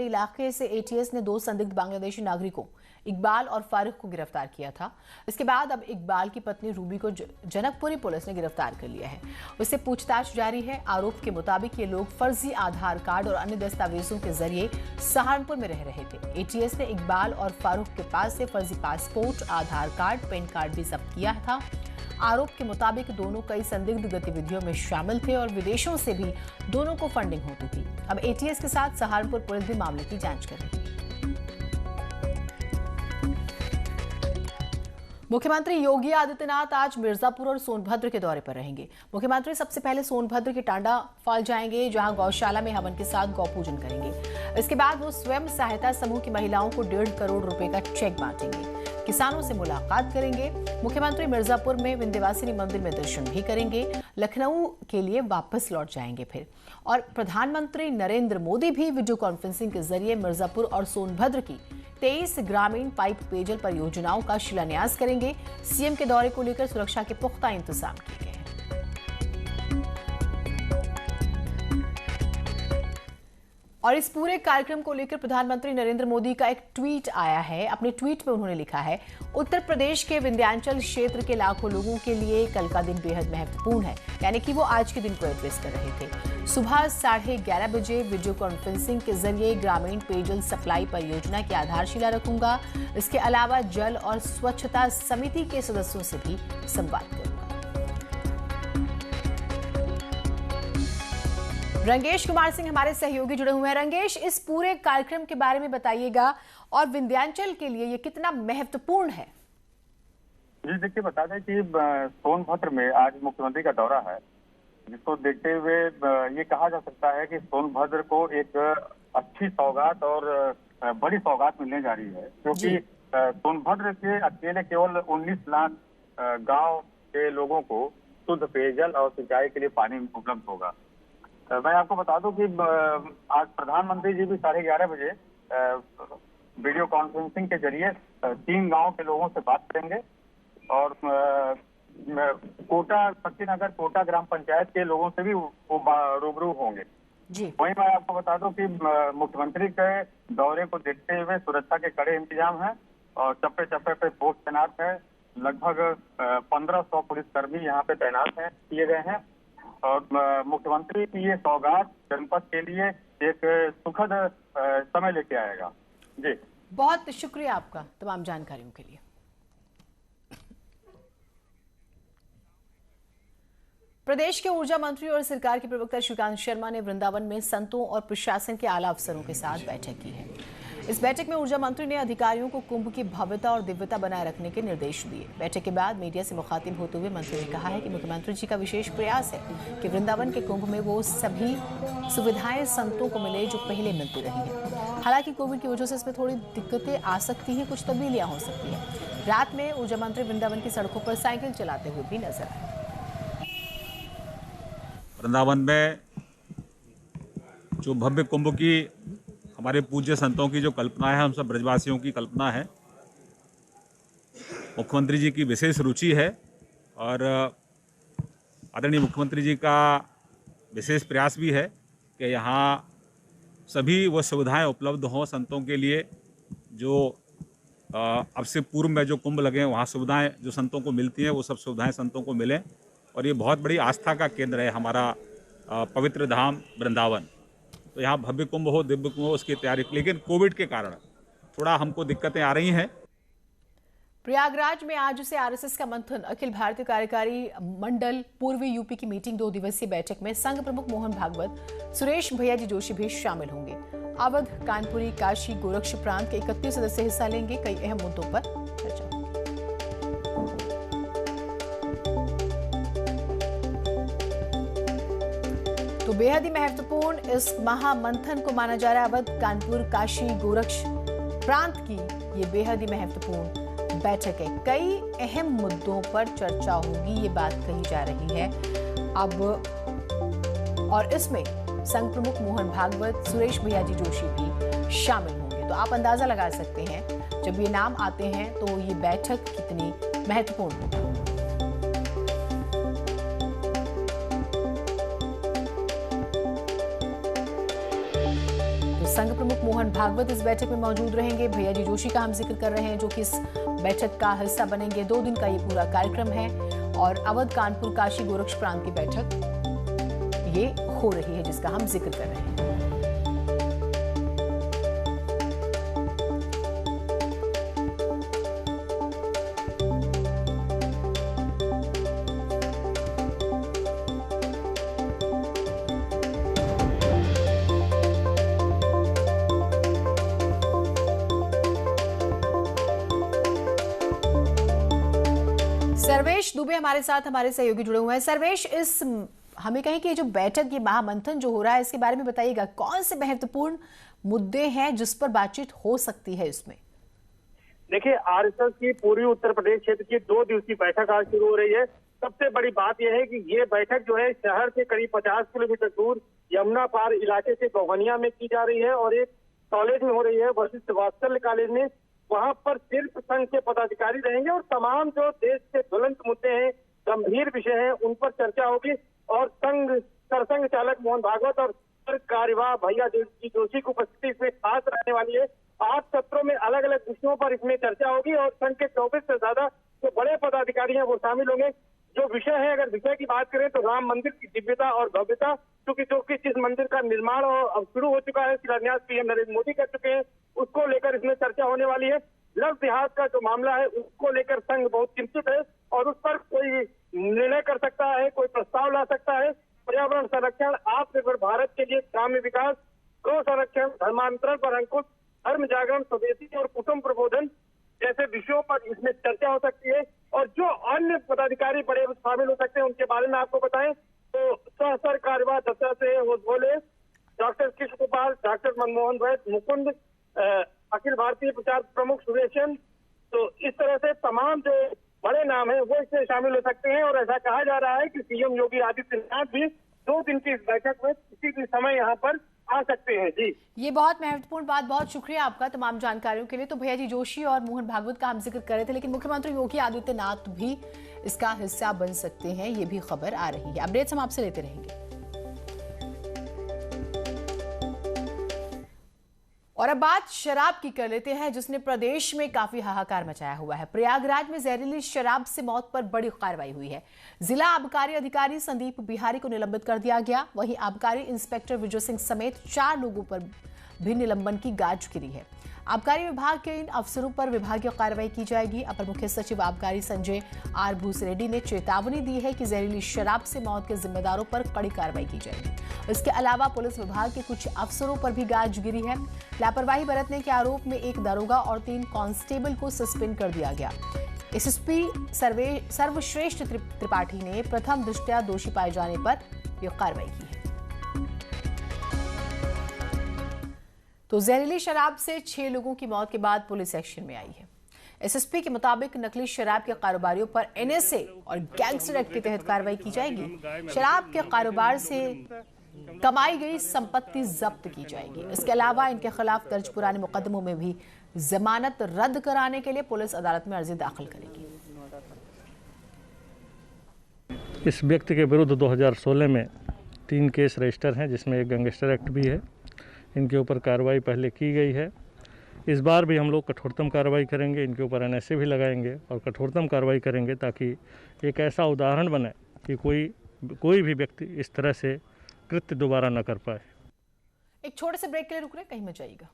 इलाके से एटीएस ने 2 संदिग्ध बांग्लादेशी नागरिकों इकबाल और फारूक को गिरफ्तार किया था। इसके बाद अब इकबाल की पत्नी रूबी को जनकपुरी पुलिस ने गिरफ्तार कर लिया है। उससे पूछताछ जारी है। आरोप के मुताबिक ये लोग फर्जी आधार कार्ड और अन्य दस्तावेजों के जरिए सहारनपुर में रह रहे थे। एटीएस ने इकबाल और फारूक के पास से फर्जी पासपोर्ट, आधार कार्ड, पैन कार्ड भी जब्त किया था। आरोप के मुताबिक दोनों कई संदिग्ध गतिविधियों में शामिल थे और विदेशों से भी दोनों को फंडिंग होती थी। अब एटीएस के साथ सहारनपुर पुलिस भी मामले की जांच कर रही है। मुख्यमंत्री योगी आदित्यनाथ आज मिर्जापुर और सोनभद्र के दौरे पर रहेंगे। मुख्यमंत्री सबसे पहले सोनभद्र के टांडा फॉल जाएंगे, जहां गौशाला में हवन के साथ गौ पूजन करेंगे। इसके बाद वो स्वयं सहायता समूह की महिलाओं को 1.5 करोड़ रुपए का चेक बांटेंगे। किसानों से मुलाकात करेंगे। मुख्यमंत्री मिर्जापुर में विंध्यवासिनी मंदिर में दर्शन भी करेंगे। लखनऊ के लिए वापस लौट जाएंगे फिर। और प्रधानमंत्री नरेंद्र मोदी भी वीडियो कॉन्फ्रेंसिंग के जरिए मिर्जापुर और सोनभद्र की 23 ग्रामीण पाइप पेयजल परियोजनाओं का शिलान्यास करेंगे। सीएम के दौरे को लेकर सुरक्षा के पुख्ता इंतजाम किए गए हैं। और इस पूरे कार्यक्रम को लेकर प्रधानमंत्री नरेंद्र मोदी का एक ट्वीट आया है। अपने ट्वीट में उन्होंने लिखा है, उत्तर प्रदेश के विंध्याचल क्षेत्र के लाखों लोगों के लिए कल का दिन बेहद महत्वपूर्ण है। यानी कि वो आज के दिन को एड्रेस कर रहे थे। सुबह 11:30 बजे वीडियो कॉन्फ्रेंसिंग के जरिए ग्रामीण पेयजल सप्लाई परियोजना की आधारशिला रखूंगा। इसके अलावा जल और स्वच्छता समिति के सदस्यों से भी संवाद करूंगा। रंगेश कुमार सिंह हमारे सहयोगी जुड़े हुए हैं। रंगेश, इस पूरे कार्यक्रम के बारे में बताइएगा और विंध्याचल के लिए ये कितना महत्वपूर्ण है? जी देखिए, बता दें कि सोनभद्र में आज मुख्यमंत्री का दौरा है, जिसको देखते हुए ये कहा जा सकता है कि सोनभद्र को एक अच्छी सौगात और बड़ी सौगात मिलने जा रही है, क्योंकि सोनभद्र के अकेले केवल 19 लाख गांव के लोगों को शुद्ध पेयजल और सिंचाई के लिए पानी उपलब्ध होगा। मैं आपको बता दूं कि आज प्रधानमंत्री जी भी 11:30 बजे वीडियो कॉन्फ्रेंसिंग के जरिए 3 गांव के लोगों से बात करेंगे और कोटा शक्तिनगर कोटा ग्राम पंचायत के लोगों से भी रूबरू होंगे जी। वहीं मैं आपको बता दूं कि मुख्यमंत्री के दौरे को देखते हुए सुरक्षा के कड़े इंतजाम हैं और चप्पे चप्पे पे फोर्स तैनात है। लगभग 1500 पुलिसकर्मी यहाँ पे तैनात हैं किए गए हैं और मुख्यमंत्री की ये सौगात जनपद के लिए एक सुखद समय लेके आएगा। जी, बहुत शुक्रिया आपका तमाम जानकारियों के लिए। प्रदेश के ऊर्जा मंत्री और सरकार के प्रवक्ता श्रीकांत शर्मा ने वृंदावन में संतों और प्रशासन के आला अफसरों के साथ बैठक की है। इस बैठक में ऊर्जा मंत्री ने अधिकारियों को कुंभ की भव्यता और दिव्यता बनाए रखने के निर्देश दिए। बैठक के बाद मीडिया से मुखातिब होते हुए मंत्री ने कहा है कि मुख्यमंत्री जी का विशेष प्रयास है कि वृंदावन के कुंभ में वो सभी सुविधाएं संतों को मिले जो पहले मिलती रही है। हालांकि कोविड की वजह से इसमें थोड़ी दिक्कतें आ सकती हैं, कुछ तब्दीलियां हो सकती हैं। रात में ऊर्जा मंत्री वृंदावन की सड़कों पर साइकिल चलाते हुए भी नजर आए। वृंदावन में जो भव्य कुंभ की हमारे पूज्य संतों की जो कल्पना है, हम सब ब्रजवासियों की कल्पना है, मुख्यमंत्री जी की विशेष रुचि है और आदरणीय मुख्यमंत्री जी का विशेष प्रयास भी है कि यहाँ सभी वो सुविधाएं उपलब्ध हों संतों के लिए जो अब से पूर्व में जो कुंभ लगे वहाँ सुविधाएं जो संतों को मिलती हैं वो सब सुविधाएं संतों को मिलें। और ये बहुत बड़ी आस्था का केंद्र है हमारा पवित्र धाम वृंदावन। तो यहाँ भव्य कुंभ हो, दिव्य कुंभ हो, उसकी तैयारी, लेकिन कोविड के कारण थोड़ा हमको दिक्कतें आ रही हैं। प्रयागराज में आज से आरएसएस का मंथन, अखिल भारतीय कार्यकारी मंडल पूर्वी यूपी की मीटिंग 2 दिवसीय बैठक में संघ प्रमुख मोहन भागवत, सुरेश भैयाजी जोशी भी शामिल होंगे। अवध, कानपुरी, काशी, गोरक्ष प्रांत के 31 सदस्य हिस्सा लेंगे। कई अहम मुद्दों पर चर्चा। तो बेहद ही महत्वपूर्ण इस महामंथन को माना जा रहा है। अवध, कानपुर, काशी, गोरक्ष प्रांत की ये बेहद ही महत्वपूर्ण बैठक है। कई अहम मुद्दों पर चर्चा होगी, ये बात कही जा रही है अब। और इसमें संघ प्रमुख मोहन भागवत, सुरेश भैयाजी जोशी भी शामिल होंगे। तो आप अंदाजा लगा सकते हैं जब ये नाम आते हैं तो ये बैठक कितनी महत्वपूर्ण होगी। संघ प्रमुख मोहन भागवत इस बैठक में मौजूद रहेंगे। भैया जी जोशी का हम जिक्र कर रहे हैं, जो कि इस बैठक का हिस्सा बनेंगे। 2 दिन का ये पूरा कार्यक्रम है और अवध, कानपुर, काशी, गोरक्ष प्रांत की बैठक ये हो रही है, जिसका हम जिक्र कर रहे हैं। सर्वेश दुबे हमारे साथ, हमारे सहयोगी जुड़े हुए हैं। सर्वेश, इस हमें कहें कि ये जो बैठक, ये महामंथन जो हो रहा है, इसके बारे में बताइएगा, कौन से महत्वपूर्ण मुद्दे हैं जिस पर बातचीत हो सकती है इसमें? देखिए, आरएसएस की पूर्वी उत्तर प्रदेश क्षेत्र की 2 दिवसीय बैठक आज शुरू हो रही है। सबसे बड़ी बात यह है कि ये बैठक जो है शहर से करीब 50 किलोमीटर दूर यमुना पार इलाके से गौहनिया में की जा रही है और एक कॉलेज में हो रही है, वशिष्ठ वात्सल्य कॉलेज में। वहां पर सिर्फ संघ के पदाधिकारी रहेंगे और तमाम जो देश के ज्वलंत मुद्दे हैं, गंभीर विषय हैं, उन पर चर्चा होगी। और सरसंघ चालक मोहन भागवत और कार्यवाह भैया जी जोशी की उपस्थिति इसमें खास रहने वाली है। 8 सत्रों में अलग अलग विषयों पर इसमें चर्चा होगी और संघ के 24 से ज्यादा जो बड़े पदाधिकारी हैं वो शामिल होंगे। जो विषय है, अगर विषय की बात करें तो राम मंदिर की दिव्यता और भव्यता, क्योंकि जो कि जिस मंदिर का निर्माण अब शुरू हो चुका है, शिलान्यास पीएम नरेंद्र मोदी कर चुके हैं, उसको लेकर इसमें चर्चा होने वाली है। लव जिहाद का जो मामला है उसको लेकर संघ बहुत चिंतित है और उस पर कोई निर्णय कर सकता है, कोई प्रस्ताव ला सकता है। पर्यावरण संरक्षण, आत्मनिर्भर भारत के लिए ग्राम्य विकास, गौ संरक्षण, धर्मांतरण पर अंकुश, धर्म जागरण, स्वदेशी और कुटुंब प्रबोधन जैसे विषयों पर इसमें चर्चा हो सकती है। और जो अन्य पदाधिकारी बड़े शामिल हो सकते हैं उनके बारे में आपको बताएं तो सहसर कार्यवाह दफ्तर से बोले डॉक्टर कृष्ण गोपाल, डॉक्टर मनमोहन वैद, मुकुंद, अखिल भारतीय प्रचार प्रमुख सुरेशन, तो इस तरह से तमाम जो बड़े नाम हैं वो इसमें शामिल हो सकते हैं। और ऐसा कहा जा रहा है कि सीएम योगी आदित्यनाथ भी 2 दिन की इस बैठक में किसी भी समय यहाँ पर आ सकते हैं। जी, ये बहुत महत्वपूर्ण बात, बहुत शुक्रिया आपका तमाम जानकारियों के लिए। तो भैया जी जोशी और मोहन भागवत का हम जिक्र कर रहे थे, लेकिन मुख्यमंत्री योगी आदित्यनाथ भी इसका हिस्सा बन सकते हैं, ये भी खबर आ रही है। अपडेट्स हम आपसे लेते रहेंगे। और अब बात शराब की कर लेते हैं, जिसने प्रदेश में काफी हाहाकार मचाया हुआ है। प्रयागराज में जहरीली शराब से मौत पर बड़ी कार्रवाई हुई है। जिला आबकारी अधिकारी संदीप बिहारी को निलंबित कर दिया गया। वहीं आबकारी इंस्पेक्टर विजय सिंह समेत 4 लोगों पर भी निलंबन की गाज गिरी है। आबकारी विभाग के इन अफसरों पर विभागीय कार्रवाई की जाएगी। अपर मुख्य सचिव आबकारी संजय आर भूसरेड्डी ने चेतावनी दी है कि जहरीली शराब से मौत के जिम्मेदारों पर कड़ी कार्रवाई की जाएगी। इसके अलावा पुलिस विभाग के कुछ अफसरों पर भी गाज गिरी है। लापरवाही बरतने के आरोप में 1 दारोगा और 3 कांस्टेबल को सस्पेंड कर दिया गया। एसएसपी सर्वश्रेष्ठ त्रिपाठी ने प्रथम दृष्टया दोषी पाए जाने पर यह कार्रवाई की है। तो जहरीली शराब से 6 लोगों की मौत के बाद पुलिस एक्शन में आई है। एसएसपी के मुताबिक नकली शराब के कारोबारियों पर एनएसए और गैंगस्टर एक्ट के तहत कार्रवाई की जाएगी। शराब के कारोबार से कमाई गई संपत्ति जब्त की जाएगी। इसके अलावा इनके खिलाफ दर्ज पुराने मुकदमों में भी जमानत रद्द कराने के लिए पुलिस अदालत में अर्जी दाखिल करेगी। इस व्यक्ति के विरुद्ध 2016 में 3 केस रजिस्टर हैं, जिसमें एक गैंगस्टर एक्ट भी है। इनके ऊपर कार्रवाई पहले की गई है। इस बार भी हम लोग कठोरतम कार्रवाई करेंगे, इनके ऊपर एनएसए भी लगाएंगे और कठोरतम कार्रवाई करेंगे, ताकि एक ऐसा उदाहरण बने कि कोई भी व्यक्ति इस तरह से कृत्य दोबारा न कर पाए। एक छोटे से ब्रेक के लिए रुक रहे, कहीं मत जाइएगा।